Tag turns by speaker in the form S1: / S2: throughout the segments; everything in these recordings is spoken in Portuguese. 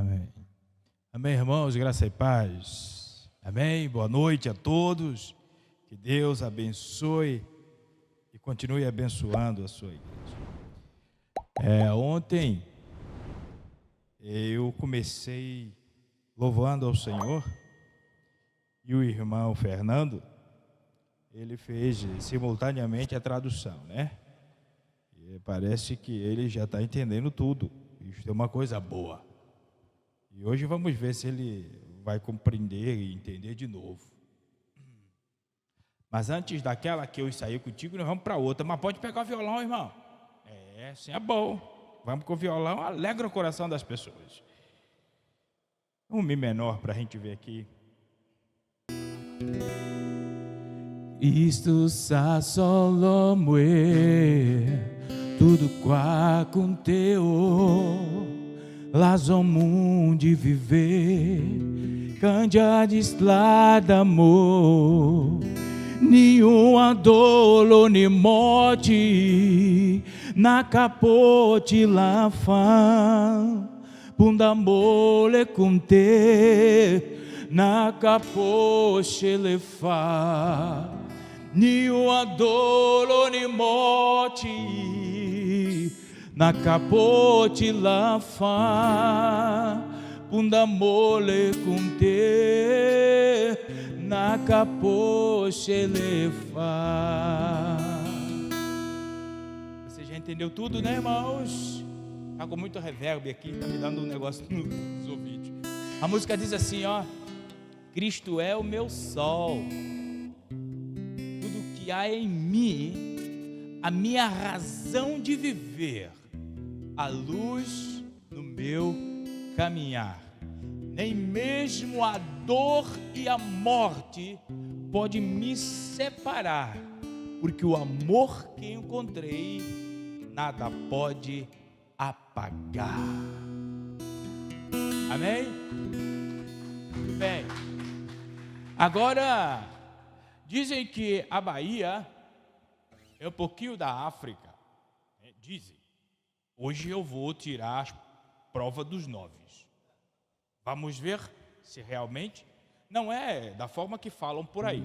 S1: Amém. Amém, irmãos, graça e paz. Amém. Boa noite a todos. Que Deus abençoe e continue abençoando a sua igreja. Ontem eu comecei louvando ao Senhor e o irmão Fernando, ele fez simultaneamente a tradução, né? E parece que ele já está entendendo tudo. Isso é uma coisa boa. E hoje vamos ver se ele vai compreender e entender de novo. Mas antes daquela que eu saí contigo, nós vamos para outra. Mas pode pegar o violão, irmão. Assim é bom. Vamos com o violão, alegra o coração das pessoas. Um Mi menor para a gente ver aqui. Isto sa solo mue, tudo qua con teo. Lazo mundi viver, candia de estrada amor, nenhuma dolo ni morte, na capote lá fã, bunda mole com te, na capote le fã, nenhuma dolo ni morte, na capote lá fã, bunda mole com te, na capote le fã. Você já entendeu tudo, né, irmãos? Está com muito reverb aqui, está me dando um negócio nos ouvidos. A música diz assim, ó: Cristo é o meu sol, tudo que há em mim, a minha razão de viver, a luz no meu caminhar. Nem mesmo a dor e a morte pode me separar, porque o amor que encontrei nada pode apagar. Amém? Bem, agora dizem que a Bahia é um pouquinho da África, dizem. Hoje eu vou tirar a prova dos 9. Vamos ver se realmente não é da forma que falam por aí.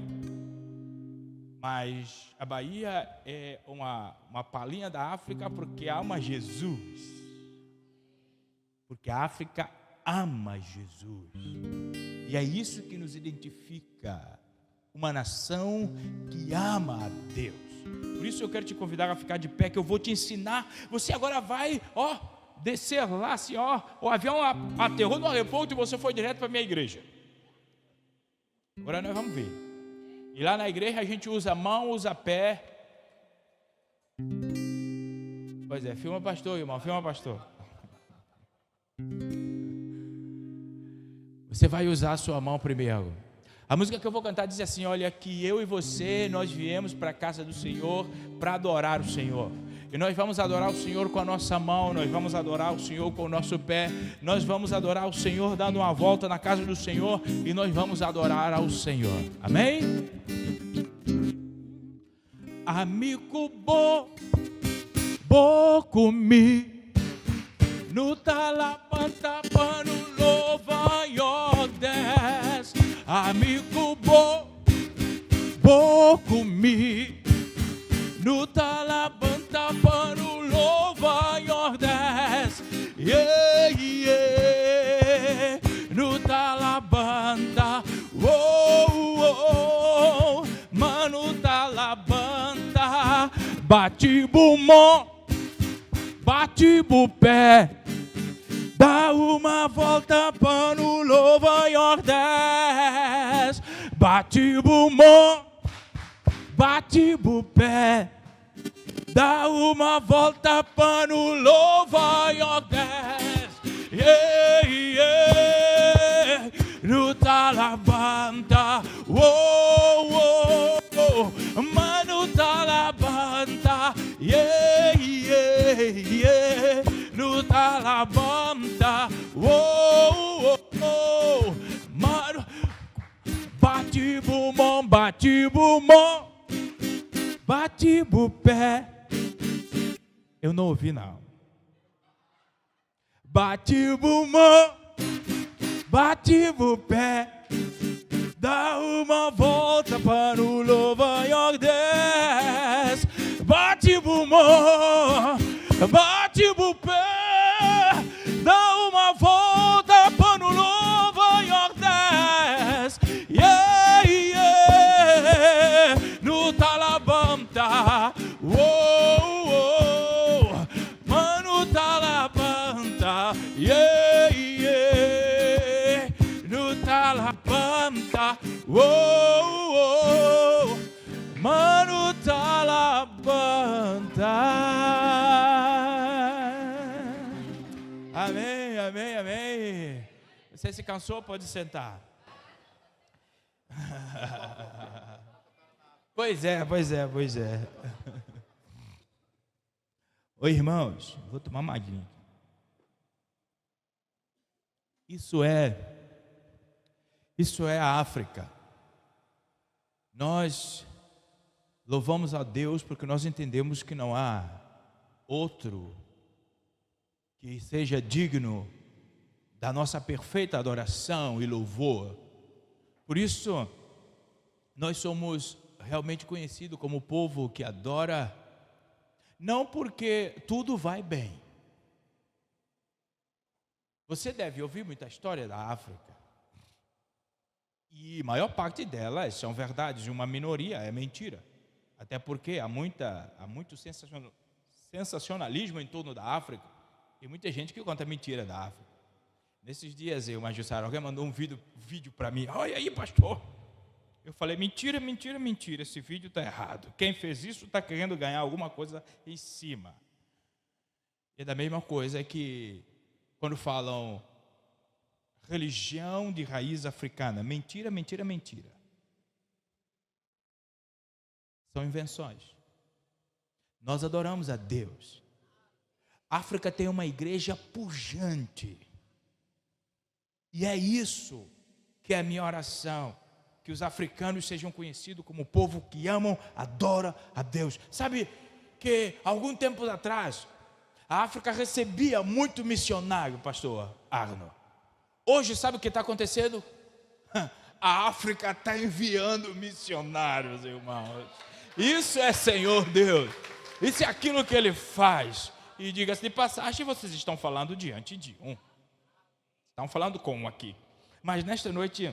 S1: Mas a Bahia é uma palhinha da África porque ama Jesus. Porque a África ama Jesus. E é isso que nos identifica. Uma nação que ama a Deus. Por isso eu quero te convidar a ficar de pé, que eu vou te ensinar. Você agora vai, descer lá assim, o avião aterrou no aeroporto e você foi direto para a minha igreja. Agora nós vamos ver. E lá na igreja a gente usa mão, usa pé. Pois é, filma pastor, irmão, filma pastor. Você vai usar a sua mão primeiro. A música que eu vou cantar diz assim, olha, que eu e você, nós viemos para a casa do Senhor para adorar o Senhor. E nós vamos adorar o Senhor com a nossa mão, nós vamos adorar o Senhor com o nosso pé, nós vamos adorar o Senhor dando uma volta na casa do Senhor e nós vamos adorar ao Senhor. Amém? Amigo bom, comigo, no talapanta pano louva e odes. Amigo bom, comigo, no talapanta pano louva e odes. Yeah, yeah, no talabanda, mano talabanda, bate bumon, bate bupé. Dá uma volta para o louva e ordens. Bate bumon, bate bupé. Dá uma volta para o louva e ordens. Yeah, yeah. No talabanda, mano talabanda. Yeah, yeah, yeah. No talabanda, mano, bate bumon, bate bupé. Eu não ouvi não. Bate bumon, bate o pé, dá uma volta para o Nova York, desce, bate o mão, bate o pé, dá uma volta para o Nova York, desce, yeah, yeah, no Talabanta, mano Talabanta, yeah, yeah, no Talabanta, mano Talabanta. Amém, amém, amém. Você se cansou? Pode sentar. Pois é. Oi, irmãos, vou tomar uma aguinha. Isso é a África. Nós louvamos a Deus porque nós entendemos que não há outro que seja digno da nossa perfeita adoração e louvor. Por isso, nós somos realmente conhecidos como o povo que adora, não porque tudo vai bem. Você deve ouvir muita história da África, e a maior parte delas são verdades, uma minoria é mentira. Até porque há muito sensacionalismo em torno da África, e muita gente que conta mentira da África. Nesses dias, uma Jussara, alguém mandou um vídeo para mim. Olha aí, pastor. Eu falei, mentira, esse vídeo está errado. Quem fez isso está querendo ganhar alguma coisa em cima. E da mesma coisa que quando falam religião de raiz africana, mentira. São invenções. Nós adoramos a Deus. A África tem uma igreja pujante. E é isso que é a minha oração. Que os africanos sejam conhecidos como o povo que amam, adora a Deus. Sabe que algum tempo atrás, a África recebia muito missionário, pastor Arno. Hoje, sabe o que está acontecendo? A África está enviando missionários, irmãos. Isso é Senhor Deus. Isso é aquilo que Ele faz. E diga-se de passagem, vocês estão falando diante de um. Estão falando com um aqui. Mas nesta noite,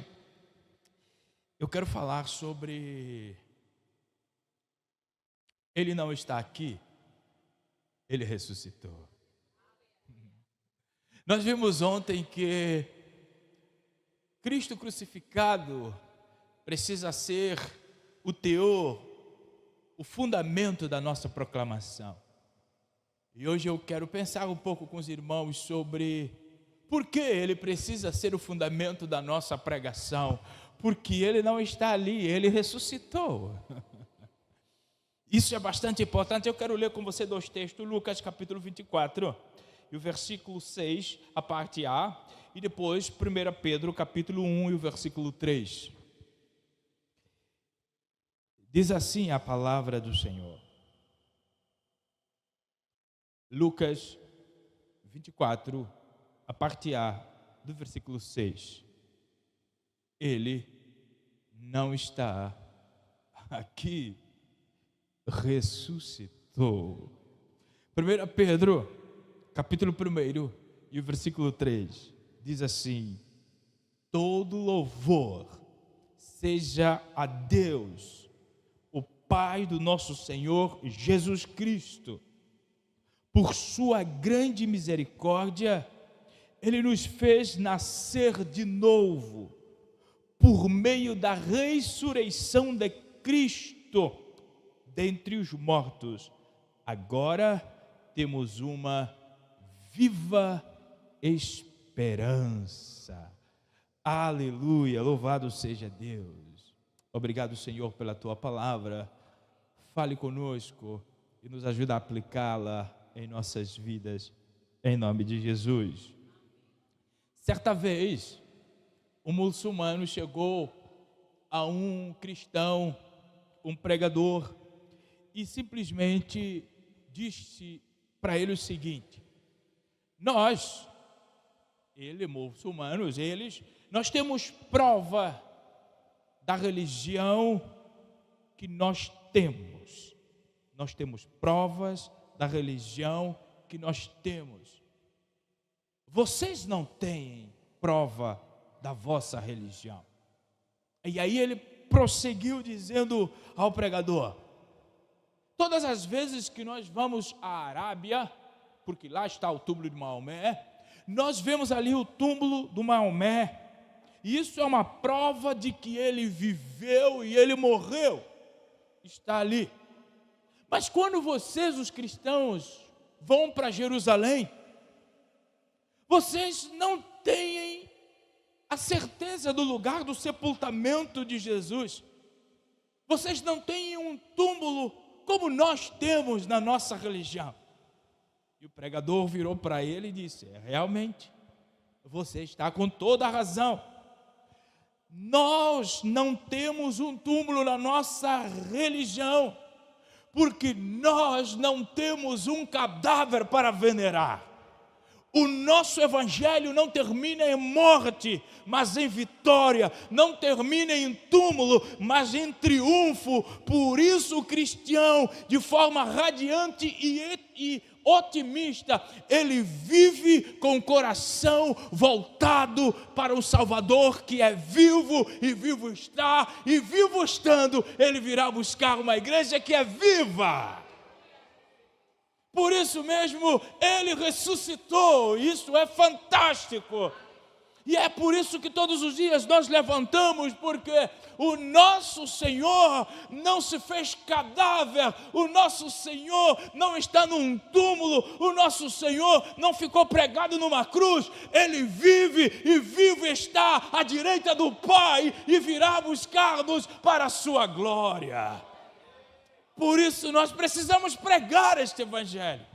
S1: eu quero falar sobre... Ele não está aqui, Ele ressuscitou. Nós vimos ontem que Cristo crucificado precisa ser o teor, o fundamento da nossa proclamação. E hoje eu quero pensar um pouco com os irmãos sobre por que ele precisa ser o fundamento da nossa pregação. Porque ele não está ali, ele ressuscitou. Isso é bastante importante. Eu quero ler com você 2 textos, Lucas capítulo 24, e o versículo 6, a parte A, e depois 1 Pedro capítulo 1 e o versículo 3. Diz assim a palavra do Senhor. Lucas 24, a parte A, do versículo 6. Ele não está aqui, ressuscitou. 1 Pedro, capítulo 1 e o versículo 3, diz assim: todo louvor seja a Deus, o Pai do nosso Senhor Jesus Cristo. Por sua grande misericórdia, Ele nos fez nascer de novo, por meio da ressurreição de Cristo dentre os mortos. Agora temos uma viva esperança. Aleluia, louvado seja Deus. Obrigado, Senhor, pela Tua palavra. Fale conosco e nos ajude a aplicá-la em nossas vidas, em nome de Jesus. Certa vez, um muçulmano chegou a um cristão, um pregador, e simplesmente disse para ele o seguinte: nós muçulmanos, nós temos prova da religião que nós temos. Nós temos provas da religião que nós temos. Vocês não têm prova da vossa religião. E aí ele prosseguiu dizendo ao pregador: todas as vezes que nós vamos à Arábia, porque lá está o túmulo de Maomé, nós vemos ali o túmulo do Maomé. E isso é uma prova de que ele viveu e ele morreu. Está ali. Mas quando vocês, os cristãos, vão para Jerusalém, vocês não têm a certeza do lugar do sepultamento de Jesus. Vocês não têm um túmulo como nós temos na nossa religião. E o pregador virou para ele e disse: realmente, você está com toda a razão. Nós não temos um túmulo na nossa religião, porque nós não temos um cadáver para venerar. O nosso evangelho não termina em morte, mas em vitória. Não termina em túmulo, mas em triunfo. Por isso o cristão, de forma radiante e otimista, ele vive com o coração voltado para o Salvador, que é vivo e vivo está. E vivo estando, ele virá buscar uma igreja que é viva. Por isso mesmo, ele ressuscitou. Isso é fantástico. E é por isso que todos os dias nós levantamos, porque o nosso Senhor não se fez cadáver, o nosso Senhor não está num túmulo, o nosso Senhor não ficou pregado numa cruz. Ele vive e vivo está à direita do Pai e virá buscar-nos para a sua glória. Por isso nós precisamos pregar este evangelho.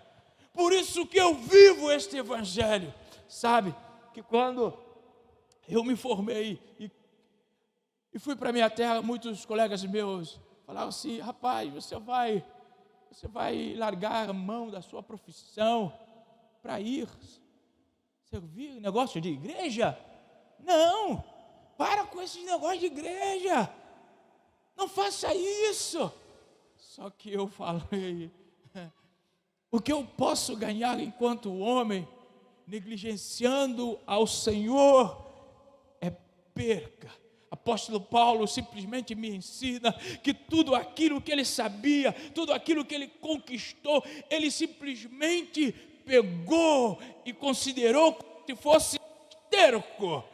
S1: Por isso que eu vivo este evangelho. Sabe que quando eu me formei e fui para minha terra, muitos colegas meus falavam assim: rapaz, você vai largar a mão da sua profissão para ir servir negócio de igreja? Não, para com esse negócio de igreja, não faça isso. Só que eu falei: o que eu posso ganhar enquanto homem, negligenciando ao Senhor, é perca. Apóstolo Paulo simplesmente me ensina que tudo aquilo que ele sabia, tudo aquilo que ele conquistou, ele simplesmente pegou e considerou como se fosse esterco.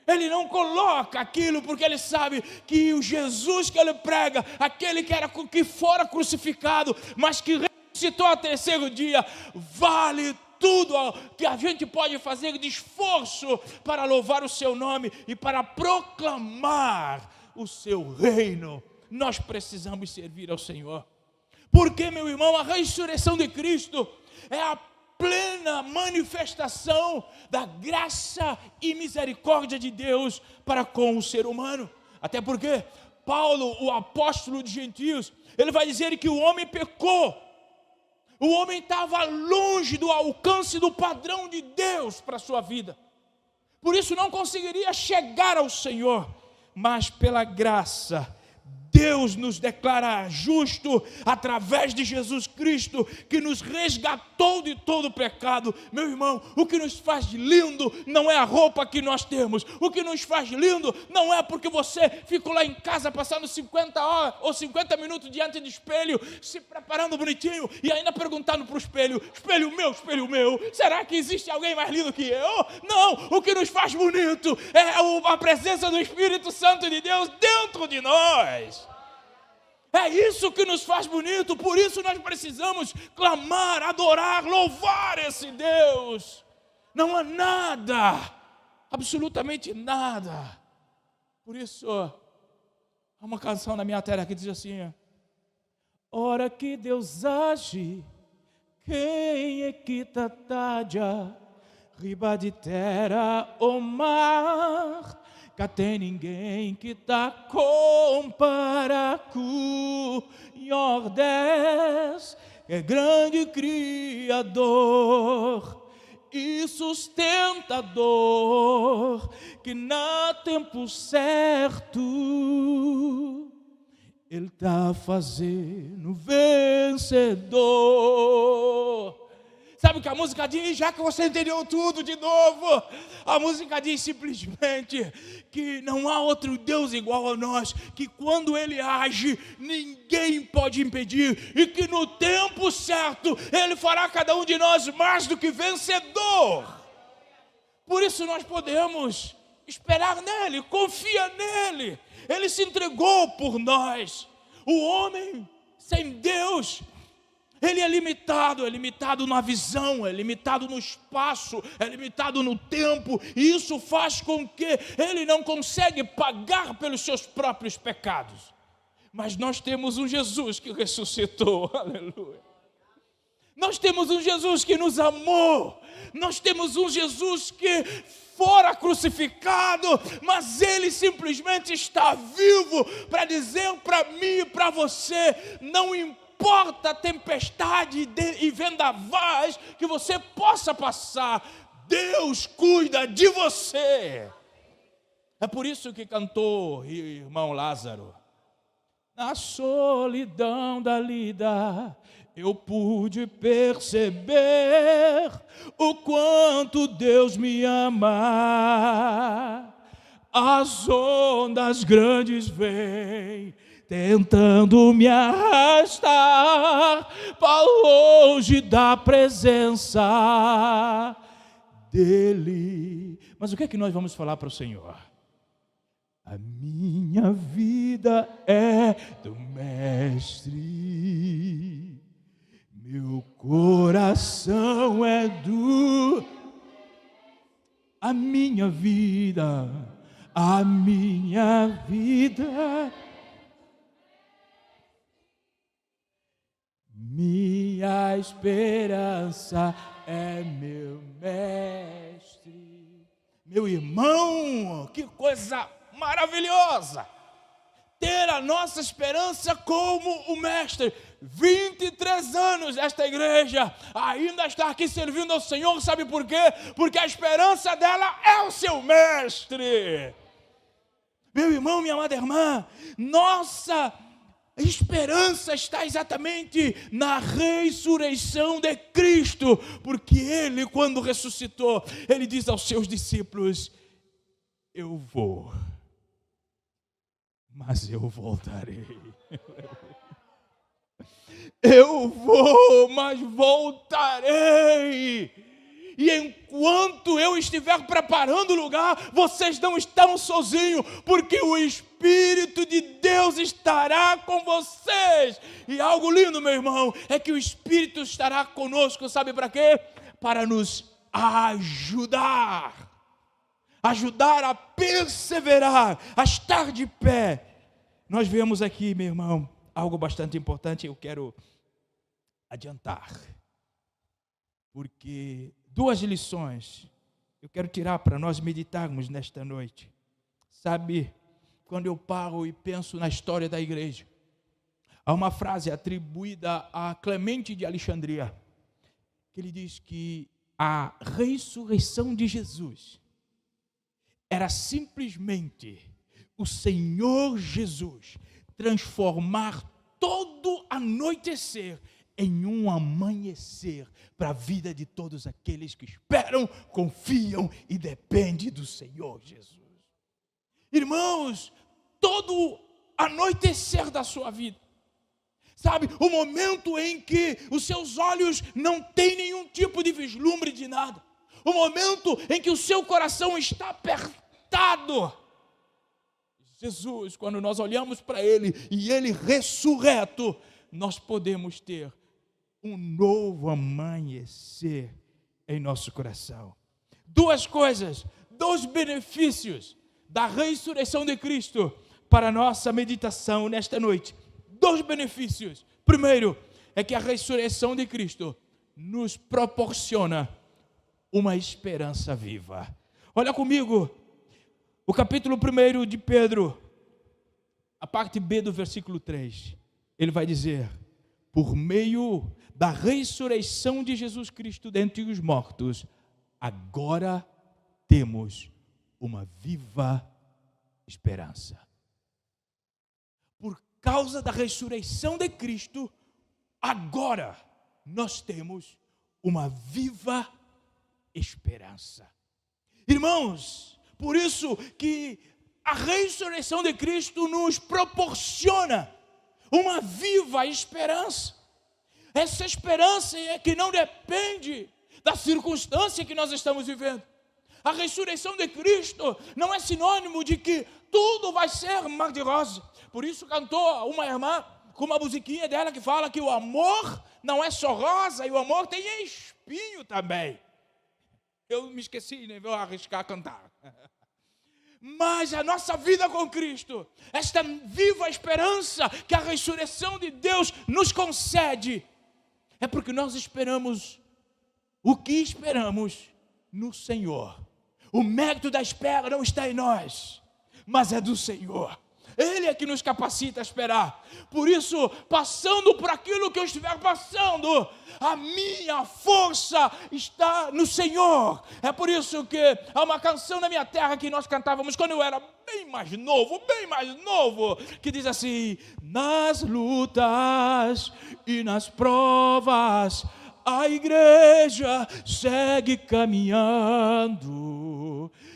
S1: Ele não coloca aquilo porque ele sabe que o Jesus que ele prega, aquele que fora crucificado, mas que ressuscitou ao terceiro dia, vale tudo que a gente pode fazer de esforço para louvar o seu nome e para proclamar o seu reino. Nós precisamos servir ao Senhor. Porque, meu irmão, a ressurreição de Cristo é a plena manifestação da graça e misericórdia de Deus para com o ser humano. Até porque Paulo, o apóstolo de gentios, ele vai dizer que o homem pecou. O homem estava longe do alcance do padrão de Deus para a sua vida. Por isso não conseguiria chegar ao Senhor. Mas pela graça, Deus nos declara justo através de Jesus Cristo, que nos resgatou de todo o pecado. Meu irmão, o que nos faz lindo não é a roupa que nós temos. O que nos faz lindo não é porque você ficou lá em casa passando 50 horas ou 50 minutos diante do espelho, se preparando bonitinho e ainda perguntando para o espelho: espelho meu, será que existe alguém mais lindo que eu? Não, o que nos faz bonito é a presença do Espírito Santo de Deus dentro de nós. É isso que nos faz bonito, por isso nós precisamos clamar, adorar, louvar esse Deus. Não há nada, absolutamente nada. Por isso, há uma canção na minha terra que diz assim: ora que Deus age, quem é que tadia, riba de terra ou mar, cá tem ninguém que tá compara com Yordes, é grande Criador. e sustentador, que no tempo certo Ele está fazendo vencedor. Sabe o que a música diz? Já que você entendeu tudo de novo, a música diz simplesmente que não há outro Deus igual a nós, que quando Ele age, ninguém pode impedir, e que no tempo certo, Ele fará cada um de nós mais do que vencedor. Por isso nós podemos esperar nele, confia nele. Ele se entregou por nós. O homem sem Deus, ele é limitado na visão, é limitado no espaço, é limitado no tempo, e isso faz com que ele não consegue pagar pelos seus próprios pecados. Mas nós temos um Jesus que ressuscitou, aleluia. Nós temos um Jesus que nos amou, nós temos um Jesus que fora crucificado, mas Ele simplesmente está vivo para dizer para mim e para você, não importa a tempestade e vendavais que você possa passar, Deus cuida de você. É por isso que cantou irmão Lázaro: na solidão da lida, eu pude perceber o quanto Deus me ama. As ondas grandes vêm tentando me arrastar para longe da presença dEle. Mas o que é que nós vamos falar para o Senhor? A minha vida é do Mestre, meu coração é do... A minha vida, minha esperança é meu Mestre. Meu irmão, que coisa maravilhosa ter a nossa esperança como o Mestre. 23 anos esta igreja ainda está aqui servindo ao Senhor. Sabe por quê? Porque a esperança dela é o seu Mestre. Meu irmão, minha amada irmã, nossa esperança está exatamente na ressurreição de Cristo, porque Ele, quando ressuscitou, Ele diz aos seus discípulos: eu vou, mas eu voltarei. Eu vou, mas voltarei. E enquanto eu estiver preparando o lugar, vocês não estão sozinhos, porque o Espírito de Deus estará com vocês. E algo lindo, meu irmão, é que o Espírito estará conosco, sabe para quê? Para nos ajudar a perseverar, a estar de pé. Nós vemos aqui, meu irmão, algo bastante importante. Eu quero adiantar, porque 2 lições eu quero tirar para nós meditarmos nesta noite. Sabe, quando eu paro e penso na história da igreja, há uma frase atribuída a Clemente de Alexandria, que ele diz que a ressurreição de Jesus era simplesmente o Senhor Jesus transformar todo anoitecer em um amanhecer para a vida de todos aqueles que esperam, confiam e dependem do Senhor Jesus. Irmãos, todo anoitecer da sua vida, sabe, o momento em que os seus olhos não têm nenhum tipo de vislumbre de nada, o momento em que o seu coração está apertado, Jesus, quando nós olhamos para Ele e Ele ressurreto, nós podemos ter um novo amanhecer em nosso coração. 2 coisas, 2 benefícios da ressurreição de Cristo para a nossa meditação nesta noite. 2 benefícios. Primeiro, é que a ressurreição de Cristo nos proporciona uma esperança viva. Olha comigo, o capítulo 1 de Pedro, a parte B do versículo 3, ele vai dizer: por meio da ressurreição de Jesus Cristo dentre os mortos, agora temos uma viva esperança. Por causa da ressurreição de Cristo, agora nós temos uma viva esperança. Irmãos, por isso que a ressurreição de Cristo nos proporciona uma viva esperança. Essa esperança é que não depende da circunstância que nós estamos vivendo. A ressurreição de Cristo não é sinônimo de que tudo vai ser mar de rosa. Por isso cantou uma irmã com uma musiquinha dela que fala que o amor não é só rosa e o amor tem espinho também. Eu me esqueci, nem vou arriscar a cantar. Mas a nossa vida com Cristo, esta viva esperança que a ressurreição de Deus nos concede, é porque nós esperamos o que esperamos no Senhor. O mérito da espera não está em nós, mas é do Senhor. Ele é que nos capacita a esperar. Por isso, passando por aquilo que eu estiver passando, a minha força está no Senhor. É por isso que há uma canção na minha terra que nós cantávamos quando eu era bem mais novo, que diz assim: nas lutas e nas provas, a igreja segue caminhando.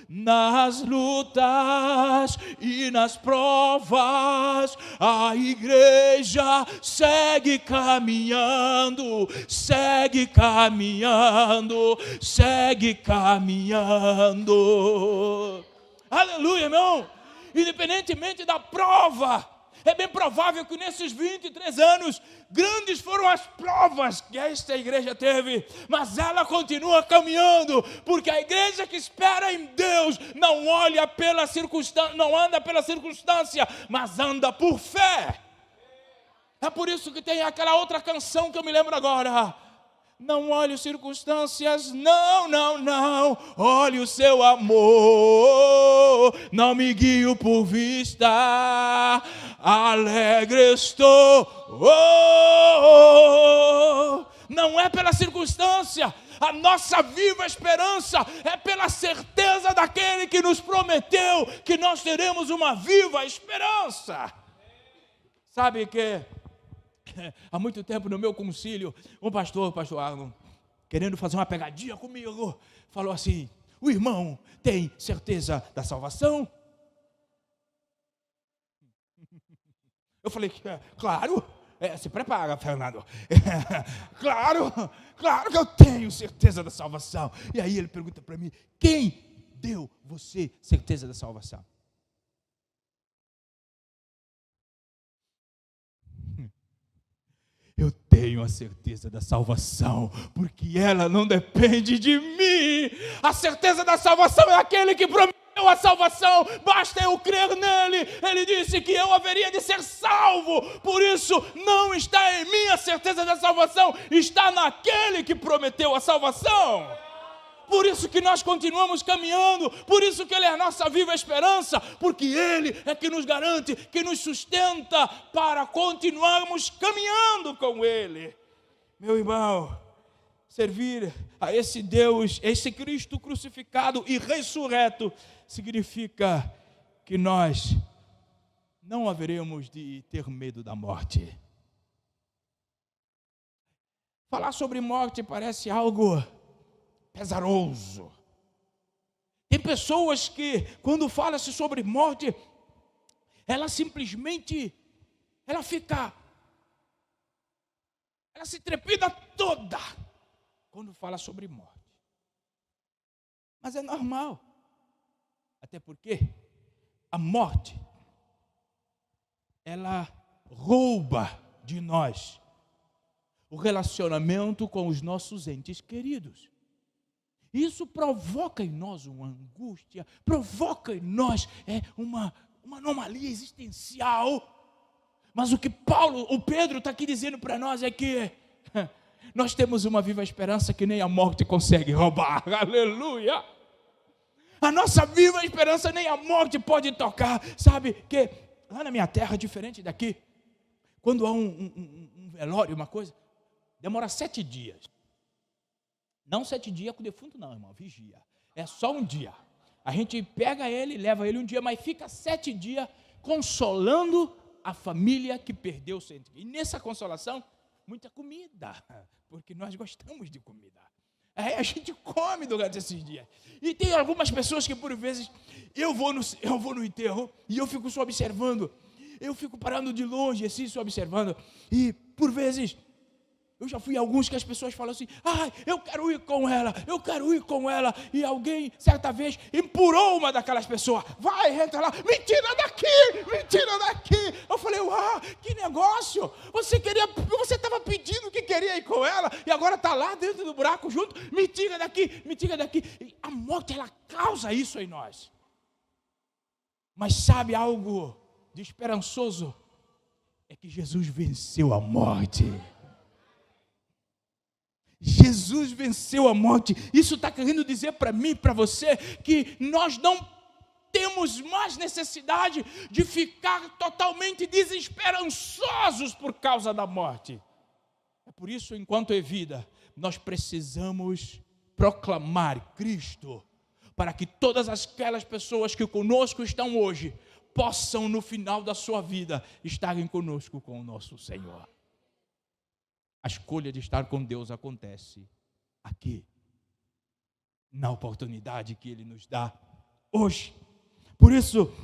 S1: Nas lutas e nas provas, a igreja segue caminhando, segue caminhando, segue caminhando. Aleluia, irmão! Independentemente da prova, é bem provável que nesses 23 anos, grandes foram as provas que esta igreja teve, mas ela continua caminhando, porque a igreja que espera em Deus não olha pela circunstância, não anda pela circunstância, mas anda por fé. É por isso que tem aquela outra canção que eu me lembro agora. Não olhe circunstâncias, não, não, não. Olhe o seu amor. Não me guio por vista. Alegre estou. Não é pela circunstância. A nossa viva esperança é pela certeza daquele que nos prometeu que nós teremos uma viva esperança. Sabe que há muito tempo no meu concílio, um pastor Arno, querendo fazer uma pegadinha comigo, falou assim: o irmão tem certeza da salvação? Eu falei: claro. Se prepara, Fernando. Claro que eu tenho certeza da salvação. E aí ele pergunta para mim: quem deu você certeza da salvação? Eu tenho a certeza da salvação, porque ela não depende de mim. A certeza da salvação é aquele que prometeu a salvação, basta eu crer nele. Ele disse que eu haveria de ser salvo, por isso não está em mim a certeza da salvação, está naquele que prometeu a salvação. Por isso que nós continuamos caminhando, por isso que Ele é a nossa viva esperança, porque Ele é que nos garante, que nos sustenta para continuarmos caminhando com Ele. Meu irmão, servir a esse Deus, esse Cristo crucificado e ressurreto, significa que nós não haveremos de ter medo da morte. Falar sobre morte parece algo pesaroso. Tem pessoas que, quando fala-se sobre morte, ela simplesmente, ela se trepida toda quando fala sobre morte. Mas é normal, até porque a morte, ela rouba de nós o relacionamento com os nossos entes queridos. Isso provoca em nós uma angústia, provoca em nós uma anomalia existencial. Mas o que Pedro está aqui dizendo para nós é que nós temos uma viva esperança que nem a morte consegue roubar. Aleluia! A nossa viva esperança nem a morte pode tocar. Sabe que lá na minha terra, diferente daqui, quando há um velório, uma coisa, demora 7 dias. Não 7 dias com o defunto, não, irmão, vigia. É só um dia. A gente pega ele, leva ele um dia, mas fica 7 dias consolando a família que perdeu o seu ente. E nessa consolação, muita comida, porque nós gostamos de comida. Aí a gente come durante esses dias. E tem algumas pessoas que, por vezes, eu vou no enterro e eu fico só observando. Eu fico parando de longe, assim, só observando. E, por vezes, eu já fui a alguns que as pessoas falam assim, eu quero ir com ela, eu quero ir com ela. E alguém, certa vez, empurrou uma daquelas pessoas. Vai, entra lá, me tira daqui, me tira daqui. Eu falei, que negócio. Você estava pedindo que queria ir com ela, e agora está lá dentro do buraco junto, me tira daqui, me tira daqui. E a morte, ela causa isso em nós. Mas sabe algo de esperançoso? É que Jesus venceu a morte. Jesus venceu a morte. Isso está querendo dizer para mim, para você, que nós não temos mais necessidade de ficar totalmente desesperançosos por causa da morte. É por isso, enquanto é vida, nós precisamos proclamar Cristo, para que todas aquelas pessoas que conosco estão hoje, possam no final da sua vida, estarem conosco com o nosso Senhor. A escolha de estar com Deus acontece aqui, na oportunidade que Ele nos dá hoje. Por isso,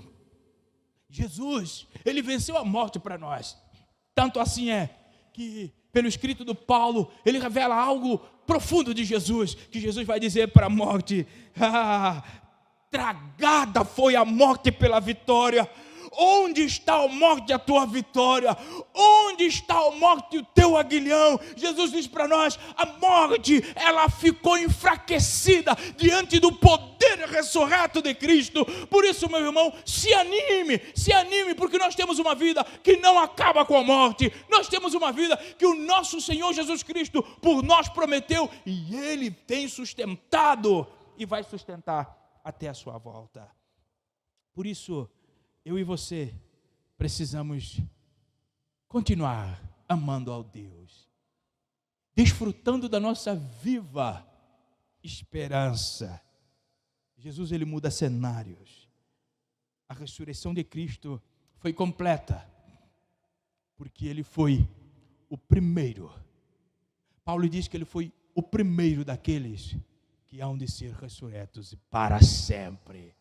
S1: Jesus, Ele venceu a morte para nós. Tanto assim é que, pelo escrito do Paulo, ele revela algo profundo de Jesus, que Jesus vai dizer para a morte, tragada foi a morte pela vitória. Onde está, ó morte, a tua vitória? Onde está, ó morte, o teu aguilhão? Jesus diz para nós, a morte, ela ficou enfraquecida diante do poder ressurreto de Cristo. Por isso, meu irmão, se anime, porque nós temos uma vida que não acaba com a morte. Nós temos uma vida que o nosso Senhor Jesus Cristo por nós prometeu, e Ele tem sustentado e vai sustentar até a sua volta. Por isso, eu e você precisamos continuar amando ao Deus, desfrutando da nossa viva esperança. Jesus, Ele muda cenários. A ressurreição de Cristo foi completa, porque Ele foi o primeiro. Paulo diz que Ele foi o primeiro daqueles que hão de ser ressurretos para sempre.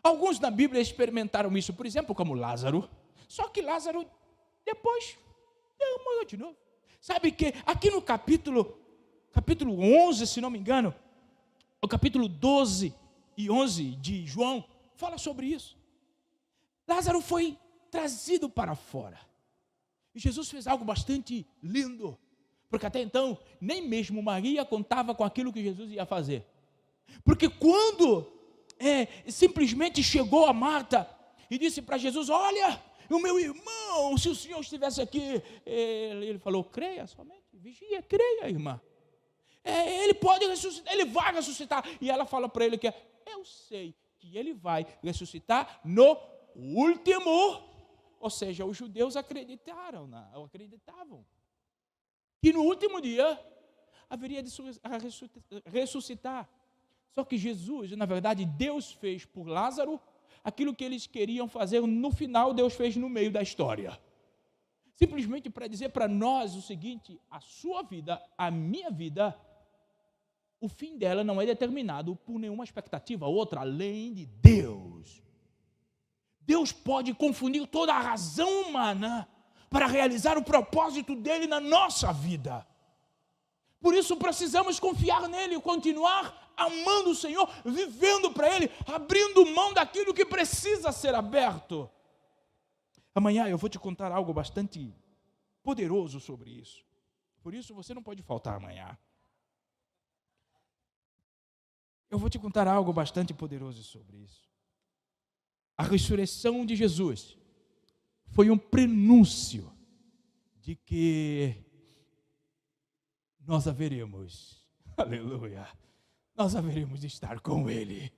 S1: Alguns na Bíblia experimentaram isso, por exemplo, como Lázaro. Só que Lázaro depois morreu de novo. Sabe que aqui no capítulo 11, se não me engano, o capítulo 12 e 11 de João, fala sobre isso. Lázaro foi trazido para fora. E Jesus fez algo bastante lindo, porque até então, nem mesmo Maria contava com aquilo que Jesus ia fazer. Porque quando simplesmente chegou a Marta e disse para Jesus, olha, o meu irmão, se o Senhor estivesse aqui, ele falou, creia somente, vigia, creia, irmã. Ele pode ressuscitar, ele vai ressuscitar. E ela fala para ele que eu sei que ele vai ressuscitar no último. Ou seja, os judeus acreditavam que no último dia haveria de ressuscitar. Só que Jesus, na verdade, Deus fez por Lázaro aquilo que eles queriam fazer no final, Deus fez no meio da história. Simplesmente para dizer para nós o seguinte, a sua vida, a minha vida, o fim dela não é determinado por nenhuma expectativa outra, além de Deus. Deus pode confundir toda a razão humana para realizar o propósito dele na nossa vida. Por isso precisamos confiar nele, continuar amando o Senhor, vivendo para Ele, abrindo mão daquilo que precisa ser aberto. Amanhã eu vou te contar algo bastante poderoso sobre isso. Por isso você não pode faltar amanhã. Eu vou te contar algo bastante poderoso sobre isso. A ressurreição de Jesus foi um prenúncio de que nós haveremos, aleluia, nós haveremos de estar com Ele.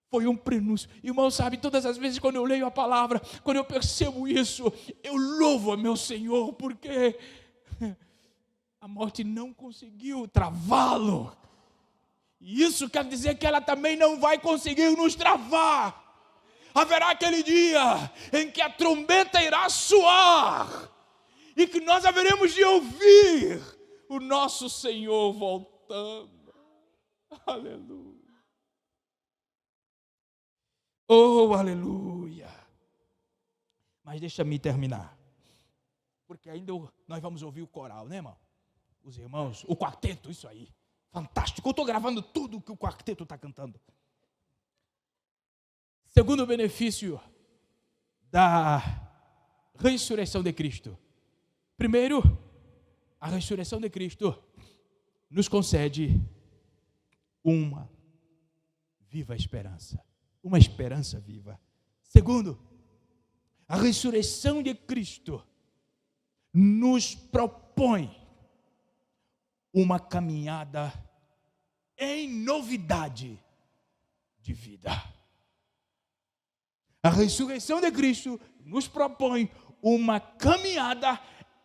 S1: Foi um prenúncio. Irmão, sabe, todas as vezes quando eu leio a palavra, quando eu percebo isso, eu louvo a meu Senhor, porque a morte não conseguiu travá-lo. E isso quer dizer que ela também não vai conseguir nos travar. Haverá aquele dia em que a trombeta irá soar e que nós haveremos de ouvir o nosso Senhor voltando. Aleluia. Oh, aleluia. Mas deixa-me terminar, porque ainda nós vamos ouvir o coral, né, irmão? Os irmãos, o quarteto, isso aí. Fantástico. Eu estou gravando tudo que o quarteto está cantando. Segundo benefício da ressurreição de Cristo. Primeiro, a ressurreição de Cristo nos concede uma viva esperança. Uma esperança viva. Segundo, a ressurreição de Cristo nos propõe uma caminhada em novidade de vida. A ressurreição de Cristo nos propõe uma caminhada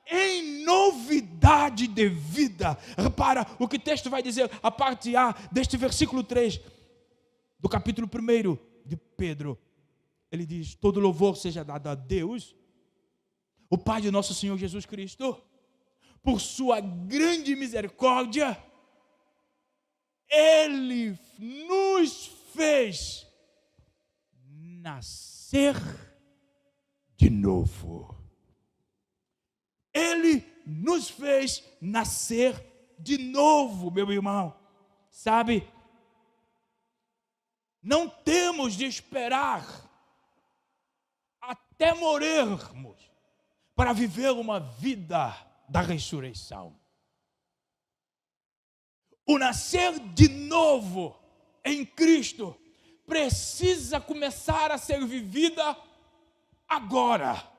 S1: em novidade de vida. Repara o que o texto vai dizer, a parte A deste versículo 3 do capítulo 1 de Pedro. Ele diz: todo louvor seja dado a Deus, o Pai de nosso Senhor Jesus Cristo, por sua grande misericórdia. Ele nos fez nascer de novo. Ele nos fez nascer de novo, meu irmão. Sabe, não temos de esperar até morrermos para viver uma vida da ressurreição. O nascer de novo em Cristo precisa começar a ser vivida agora.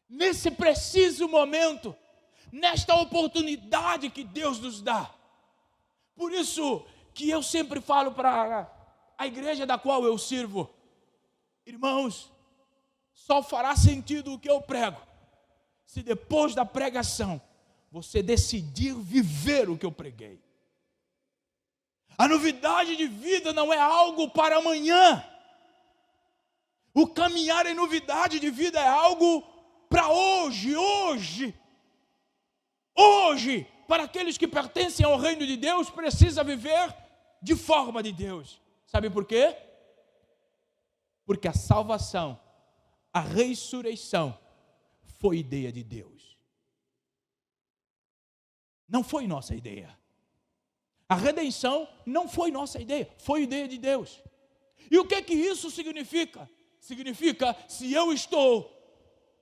S1: Nesse preciso momento, nesta oportunidade que Deus nos dá. Por isso que eu sempre falo para a igreja da qual eu sirvo: irmãos, só fará sentido o que eu prego se depois da pregação você decidir viver o que eu preguei. A novidade de vida não é algo para amanhã. O caminhar em novidade de vida é algo para hoje. Hoje, para aqueles que pertencem ao reino de Deus, precisa viver de forma de Deus. Sabe por quê? Porque a salvação, a ressurreição, foi ideia de Deus. Não foi nossa ideia. A redenção não foi nossa ideia, foi ideia de Deus. E o que isso significa? Significa, se eu estou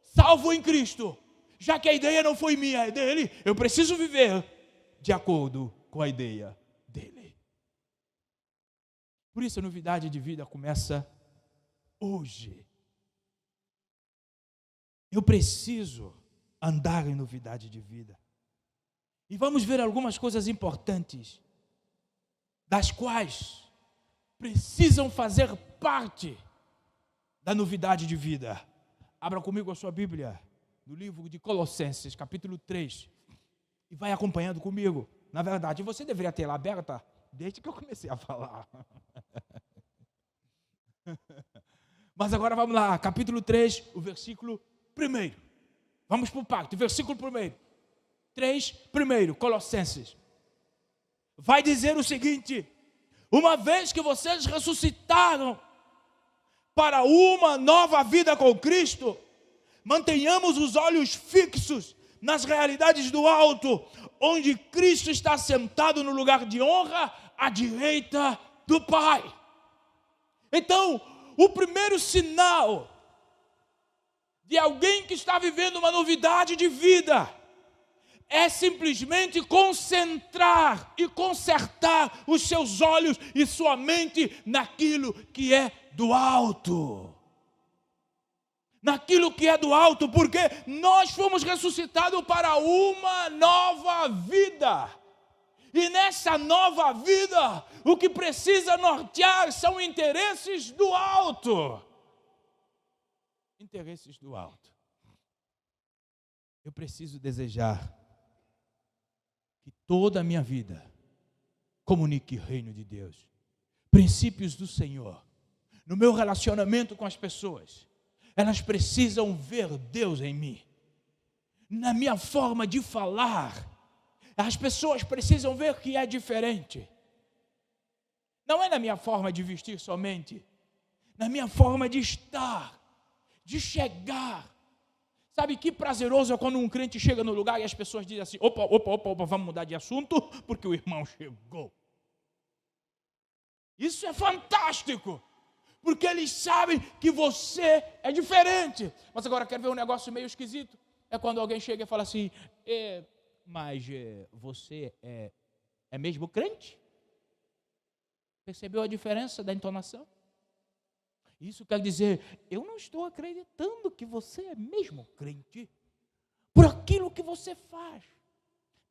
S1: salvo em Cristo, já que a ideia não foi minha, é dele, eu preciso viver de acordo com a ideia dele. Por isso a novidade de vida começa hoje. Eu preciso andar em novidade de vida. E vamos ver algumas coisas importantes, das quais precisam fazer parte da novidade de vida. Abra comigo a sua Bíblia, no livro de Colossenses, capítulo 3, e vai acompanhando comigo. Na verdade, você deveria ter ela aberta desde que eu comecei a falar. Mas agora vamos lá, capítulo 3, o versículo 1. Vamos por parte, versículo 1. 3, 1, Colossenses. Vai dizer o seguinte: uma vez que vocês ressuscitaram para uma nova vida com Cristo, mantenhamos os olhos fixos nas realidades do alto, onde Cristo está sentado no lugar de honra à direita do Pai. Então, o primeiro sinal de alguém que está vivendo uma novidade de vida é simplesmente concentrar e consertar os seus olhos e sua mente naquilo que é do alto. Naquilo que é do alto, porque nós fomos ressuscitados para uma nova vida. E nessa nova vida, o que precisa nortear são interesses do alto. Interesses do alto. Eu preciso desejar toda a minha vida, comunique o reino de Deus, princípios do Senhor, no meu relacionamento com as pessoas. Elas precisam ver Deus em mim, na minha forma de falar. As pessoas precisam ver que é diferente. Não é na minha forma de vestir somente, na minha forma de estar, de chegar. Sabe que prazeroso é quando um crente chega no lugar e as pessoas dizem assim: opa, vamos mudar de assunto, porque o irmão chegou. Isso é fantástico, porque eles sabem que você é diferente. Mas agora quer ver um negócio meio esquisito? É quando alguém chega e fala assim: mas você é mesmo crente? Percebeu a diferença da entonação? Isso quer dizer, eu não estou acreditando que você é mesmo crente, por aquilo que você faz,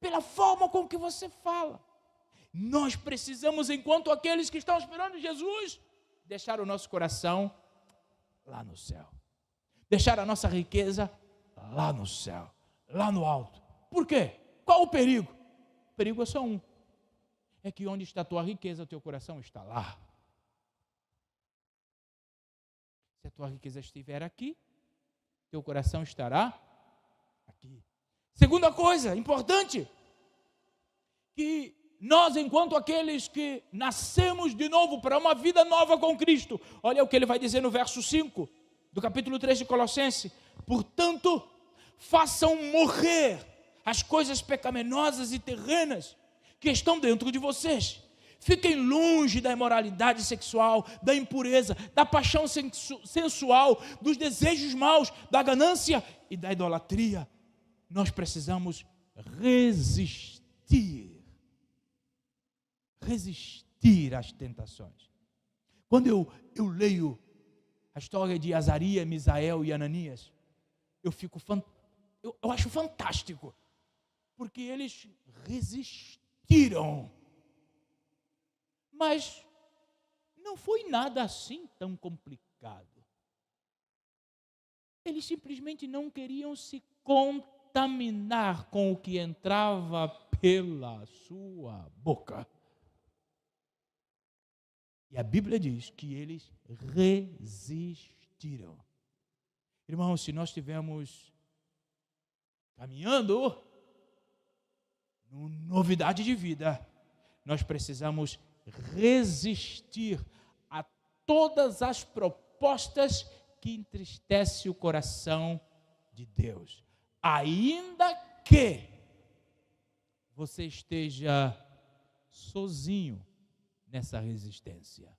S1: pela forma com que você fala. Nós precisamos, enquanto aqueles que estão esperando Jesus, deixar o nosso coração lá no céu, deixar a nossa riqueza lá no céu, lá no alto. Por quê? Qual o perigo? O perigo é só um, é que onde está a tua riqueza, o teu coração está lá. Se a tua riqueza estiver aqui, teu coração estará aqui. Segunda coisa importante, que nós, enquanto aqueles que nascemos de novo para uma vida nova com Cristo, olha o que ele vai dizer no verso 5 do capítulo 3 de Colossenses: portanto, façam morrer as coisas pecaminosas e terrenas que estão dentro de vocês. Fiquem longe da imoralidade sexual, da impureza, da paixão sensual, dos desejos maus, da ganância e da idolatria. Nós precisamos resistir às tentações. Quando eu leio a história de Azarias, Misael e Ananias, eu acho fantástico, porque eles resistiram. Mas não foi nada assim tão complicado. Eles simplesmente não queriam se contaminar com o que entrava pela sua boca. E a Bíblia diz que eles resistiram. Irmãos, se nós estivermos caminhando em novidade de vida, nós precisamos resistir a todas as propostas que entristecem o coração de Deus, ainda que você esteja sozinho nessa resistência.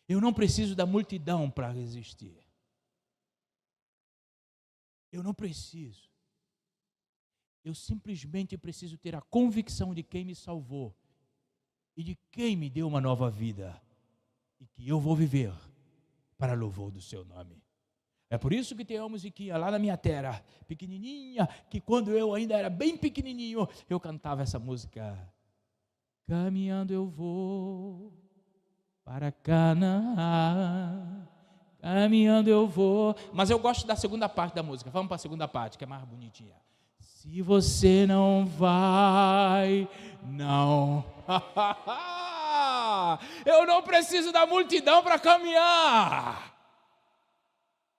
S1: Eu não preciso da multidão para resistir. Eu não preciso. Eu simplesmente preciso ter a convicção de quem me salvou e de quem me deu uma nova vida e que eu vou viver para louvor do seu nome. É por isso que tem uma musiquinha lá na minha terra, pequenininha, que quando eu ainda era bem pequenininho, eu cantava essa música. Caminhando eu vou para Canaã, caminhando eu vou. Mas eu gosto da segunda parte da música. Vamos para a segunda parte, que é mais bonitinha. Se você não vai, não. Eu não preciso da multidão para caminhar.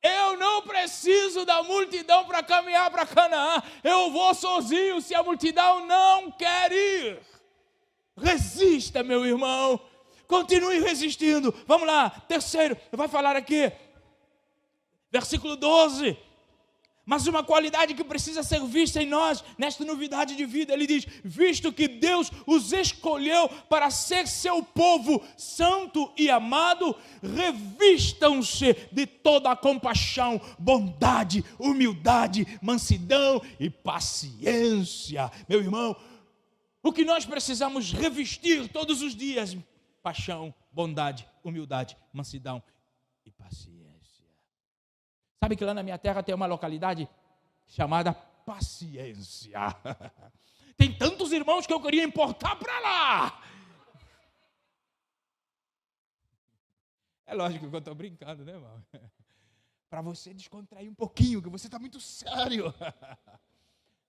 S1: Eu não preciso da multidão para caminhar para Canaã. Eu vou sozinho se a multidão não quer ir. Resista, meu irmão. Continue resistindo. Vamos lá. Terceiro, vai falar aqui. Versículo 12. Mas uma qualidade que precisa ser vista em nós, nesta novidade de vida, ele diz: visto que Deus os escolheu para ser seu povo santo e amado, revistam-se de toda a compaixão, bondade, humildade, mansidão e paciência. Meu irmão, o que nós precisamos revestir todos os dias: paixão, bondade, humildade, mansidão e paciência. Sabe que lá na minha terra tem uma localidade chamada Paciência. Tem tantos irmãos que eu queria importar para lá. É lógico que eu estou brincando, né, irmão? Para você descontrair um pouquinho, que você está muito sério.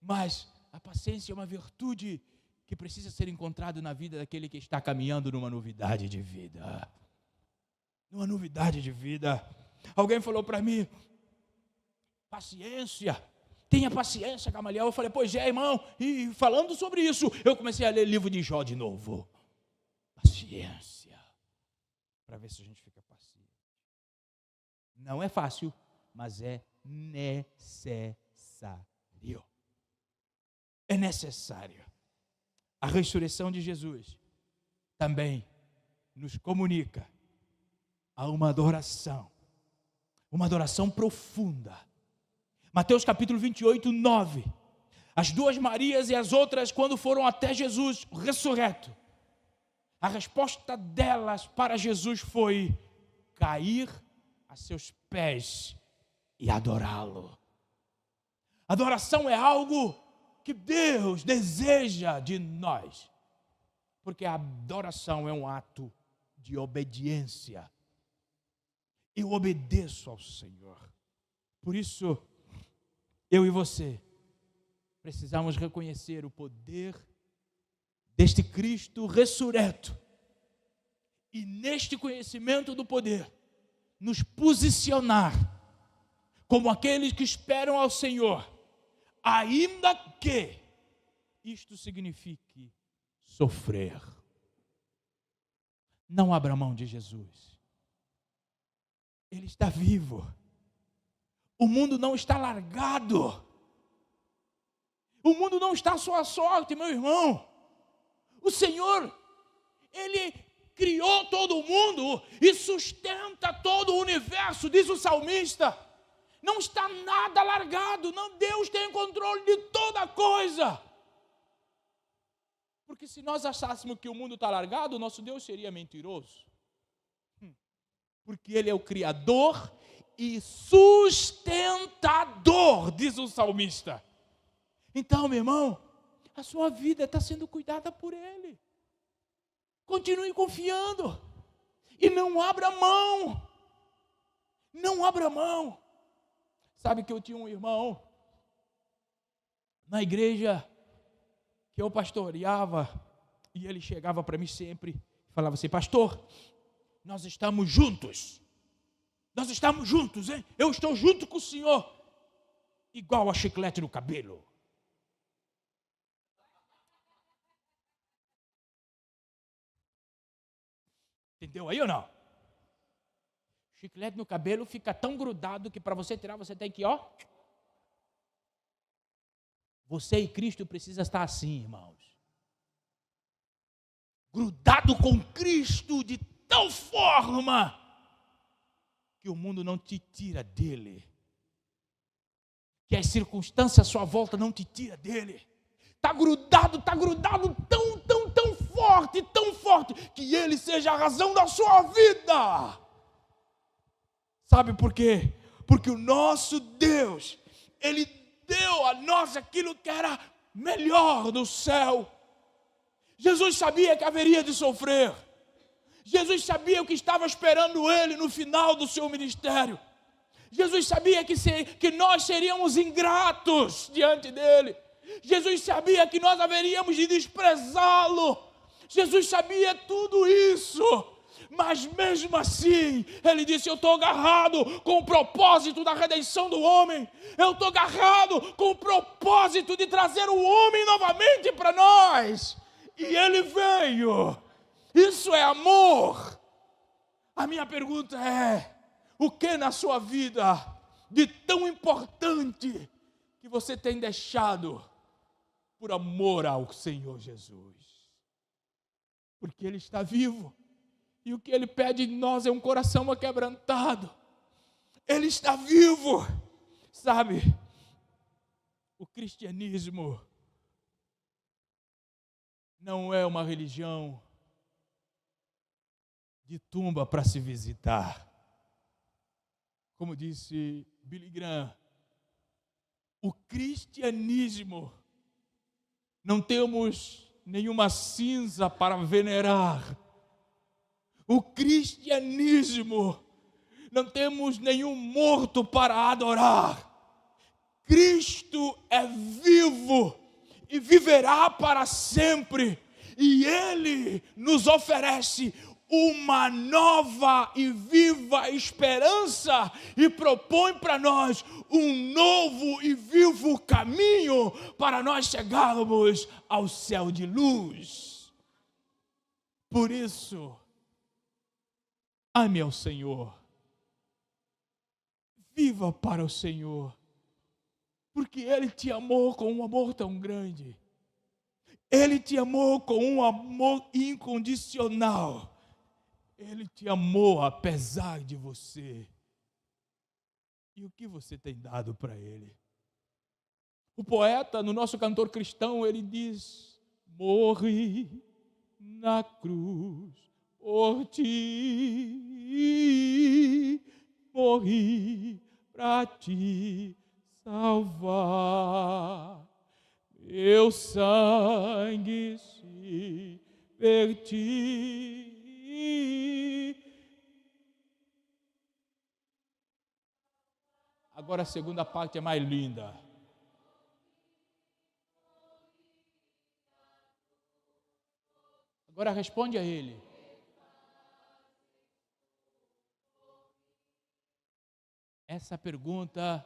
S1: Mas a paciência é uma virtude que precisa ser encontrada na vida daquele que está caminhando numa novidade de vida. Numa novidade de vida. Alguém falou para mim, paciência, tenha paciência, Gamaliel. Eu falei, pois é, irmão. E falando sobre isso, eu comecei a ler o livro de Jó de novo. Paciência. Para ver se a gente fica paciente. Não é fácil, mas é necessário. É necessário. A ressurreição de Jesus também nos comunica a uma adoração profunda. Mateus capítulo 28, 9. As duas Marias e as outras, quando foram até Jesus ressurreto, a resposta delas para Jesus foi cair a seus pés e adorá-lo. Adoração é algo que Deus deseja de nós, porque a adoração é um ato de obediência. Eu obedeço ao Senhor. Por isso, eu e você precisamos reconhecer o poder deste Cristo ressurreto e neste conhecimento do poder nos posicionar como aqueles que esperam ao Senhor, ainda que isto signifique sofrer. Não abra mão de Jesus. Ele está vivo. O mundo não está largado. O mundo não está à sua sorte, meu irmão. O Senhor, Ele criou todo o mundo e sustenta todo o universo, diz o salmista. Não está nada largado, não, Deus tem controle de toda coisa. Porque se nós achássemos que o mundo está largado, o nosso Deus seria mentiroso. Porque Ele é o Criador e sustentador, diz o salmista. Então, meu irmão, a sua vida está sendo cuidada por Ele. Continue confiando e não abra mão. Não abra mão. Sabe que eu tinha um irmão na igreja que eu pastoreava e ele chegava para mim sempre e falava assim, pastor, nós estamos juntos. Nós estamos juntos, hein? Eu estou junto com o senhor. Igual a chiclete no cabelo. Entendeu aí ou não? Chiclete no cabelo fica tão grudado que para você tirar você tem que, ó. Você e Cristo precisam estar assim, irmãos. Grudado com Cristo de tal forma que o mundo não te tira dele. Que as circunstâncias à sua volta não te tira dele. Está grudado tão forte, que ele seja a razão da sua vida. Sabe por quê? Porque o nosso Deus, Ele deu a nós aquilo que era melhor do céu. Jesus sabia que haveria de sofrer. Jesus sabia o que estava esperando Ele no final do seu ministério. Jesus sabia que nós seríamos ingratos diante dEle. Jesus sabia que nós haveríamos de desprezá-lo. Jesus sabia tudo isso. Mas mesmo assim, Ele disse, eu estou agarrado com o propósito da redenção do homem. Eu estou agarrado com o propósito de trazer o homem novamente para nós. E Ele veio. Isso é amor. A minha pergunta é, o que na sua vida de tão importante que você tem deixado por amor ao Senhor Jesus? Porque Ele está vivo. E o que Ele pede de nós é um coração aquebrantado. Ele está vivo. Sabe, o cristianismo não é uma religião de tumba para se visitar. Como disse Billy Graham, o cristianismo não temos nenhuma cinza para venerar. O cristianismo, não temos nenhum morto para adorar. Cristo é vivo e viverá para sempre. E Ele nos oferece uma nova e viva esperança e propõe para nós um novo e vivo caminho para nós chegarmos ao céu de luz. Por isso, ame ao Senhor, viva para o Senhor, porque Ele te amou com um amor tão grande. Ele te amou com um amor incondicional. Ele te amou apesar de você. E o que você tem dado para Ele? O poeta, no nosso cantor cristão, ele diz: morri na cruz por ti, morri para te salvar. Meu sangue se verti. Agora a segunda parte é mais linda. Agora responde a ele. Essa pergunta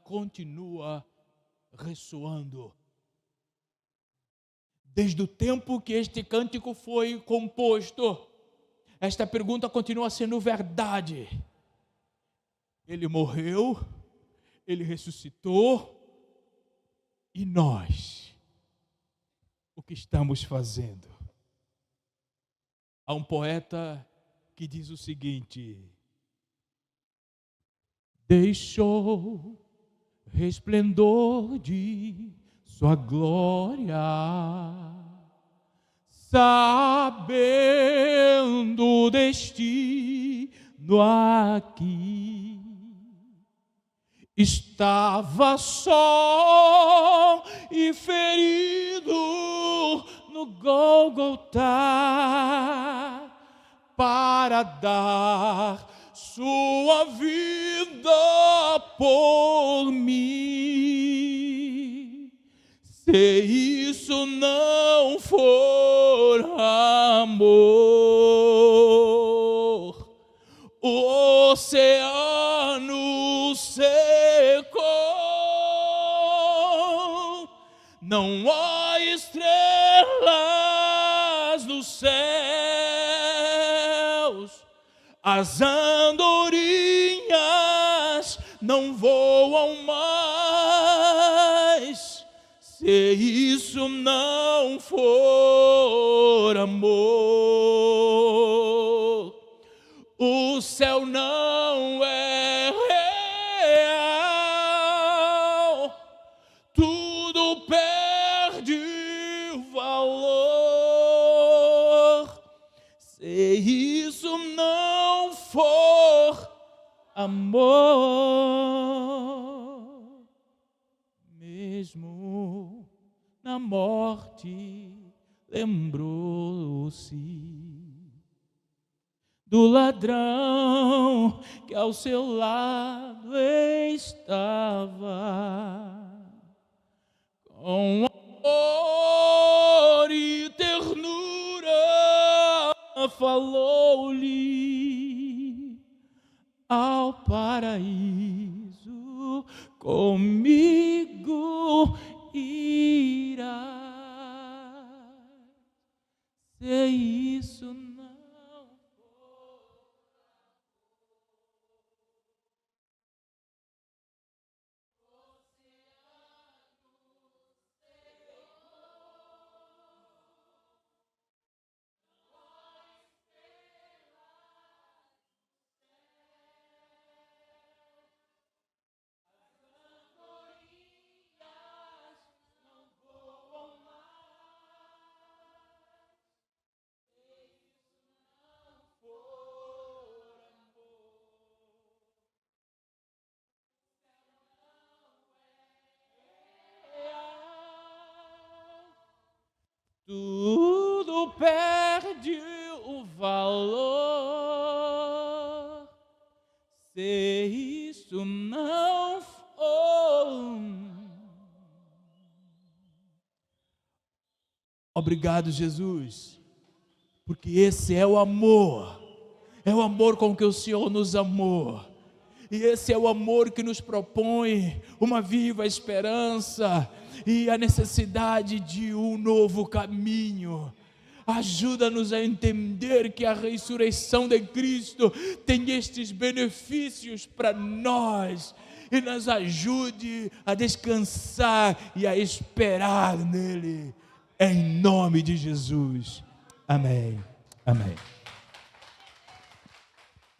S1: continua ressoando. Desde o tempo que este cântico foi composto, esta pergunta continua sendo verdade. Ele morreu, Ele ressuscitou, e nós, o que estamos fazendo? Há um poeta que diz o seguinte: deixou resplendor de sua glória, sabendo o destino aqui, estava só e ferido no Gólgota para dar sua vida por mim. Se isso não for amor, o oceano secou, não há estrelas nos céus, as andorinhas não voam mais, se isso não for amor. O céu não é real, tudo perde valor, se isso não for amor. Mesmo na morte lembrou-se do ladrão que ao seu lado estava, com amor e ternura falou-lhe: ao paraíso comigo irás, se isso não tudo perde o valor, se isso não for Obrigado, Jesus, porque esse é o amor com que o Senhor nos amou, e esse é o amor que nos propõe uma viva esperança e a necessidade de um novo caminho. Ajuda-nos a entender que a ressurreição de Cristo tem estes benefícios para nós, e nos ajude a descansar e a esperar nele, em nome de Jesus. Amém. Amém.